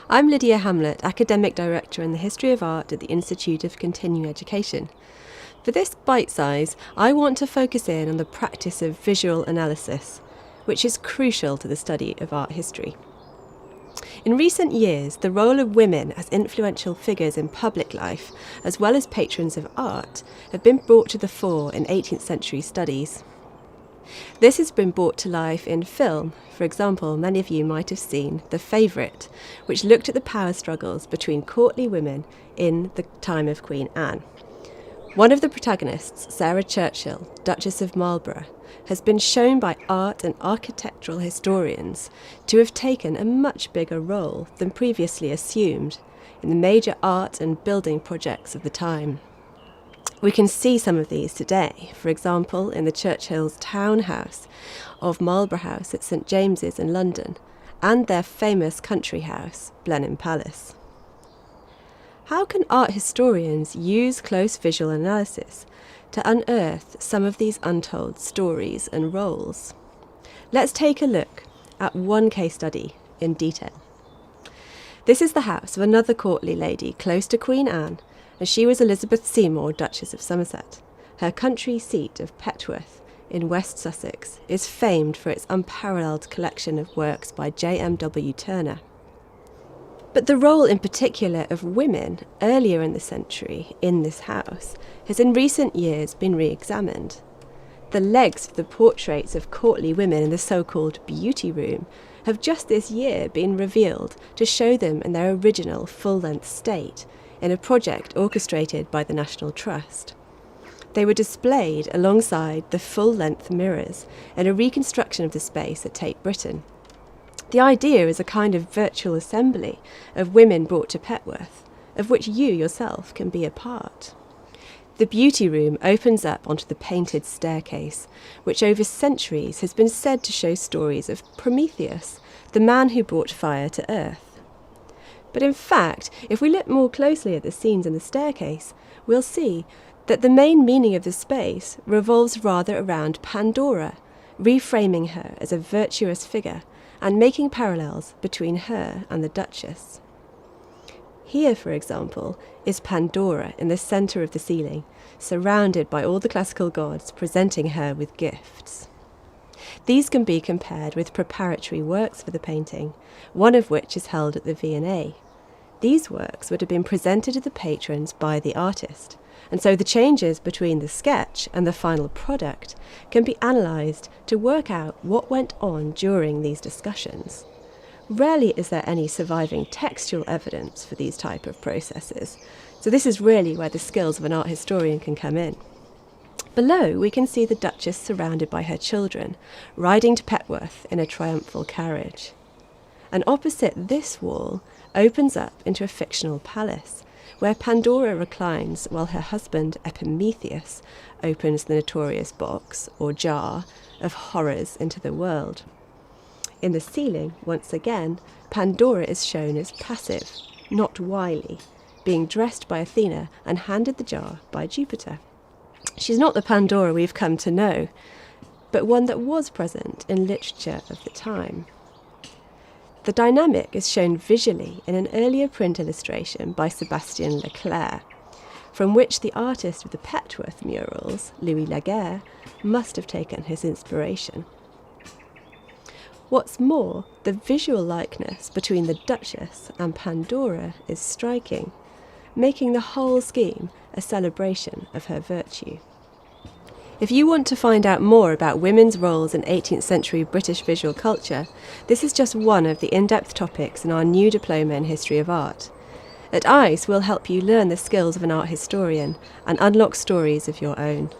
I'm Lydia Hamlett, Academic Director in the History of Art at the Institute of Continuing Education. For this bite size, I want to focus in on the practice of visual analysis, which is crucial to the study of art history. In recent years, the role of women as influential figures in public life, as well as patrons of art, have been brought to the fore in 18th century studies. This has been brought to life in film. For example, many of you might have seen The Favourite, which looked at the power struggles between courtly women in the time of Queen Anne. One of the protagonists, Sarah Churchill, Duchess of Marlborough, has been shown by art and architectural historians to have taken a much bigger role than previously assumed in the major art and building projects of the time. We can see some of these today, for example in the Churchill's townhouse of Marlborough House at St James's in London, and their famous country house, Blenheim Palace. How can art historians use close visual analysis to unearth some of these untold stories and roles? Let's take a look at one case study in detail. This is the house of another courtly lady close to Queen Anne, and she was Elizabeth Seymour, Duchess of Somerset. Her country seat of Petworth in West Sussex is famed for its unparalleled collection of works by J.M.W. Turner. But the role in particular of women earlier in the century in this house has in recent years been re-examined. The legs of the portraits of courtly women in the so-called beauty room have just this year been revealed to show them in their original full-length state, in a project orchestrated by the National Trust. They were displayed alongside the full-length mirrors in a reconstruction of the space at Tate Britain. The idea is a kind of virtual assembly of women brought to Petworth, of which you yourself can be a part. The beauty room opens up onto the painted staircase, which over centuries has been said to show stories of Prometheus, the man who brought fire to earth. But in fact, if we look more closely at the scenes in the staircase, we'll see that the main meaning of the space revolves rather around Pandora, reframing her as a virtuous figure and making parallels between her and the Duchess. Here, for example, is Pandora in the centre of the ceiling, surrounded by all the classical gods presenting her with gifts. These can be compared with preparatory works for the painting, one of which is held at the V&A. These works would have been presented to the patrons by the artist, and so the changes between the sketch and the final product can be analysed to work out what went on during these discussions. Rarely is there any surviving textual evidence for these type of processes, so this is really where the skills of an art historian can come in. Below, we can see the Duchess surrounded by her children, riding to Petworth in a triumphal carriage. And opposite this wall opens up into a fictional palace, where Pandora reclines while her husband Epimetheus opens the notorious box, or jar, of horrors into the world. In the ceiling, once again, Pandora is shown as passive, not wily, being dressed by Athena and handed the jar by Jupiter. She's not the Pandora we've come to know, but one that was present in literature of the time. The dynamic is shown visually in an earlier print illustration by Sebastian Leclerc, from which the artist of the Petworth murals, Louis Laguerre, must have taken his inspiration. What's more, the visual likeness between the Duchess and Pandora is striking, making the whole scheme a celebration of her virtue. If you want to find out more about women's roles in 18th century British visual culture, this is just one of the in-depth topics in our new diploma in History of Art. At ICE, we'll help you learn the skills of an art historian and unlock stories of your own.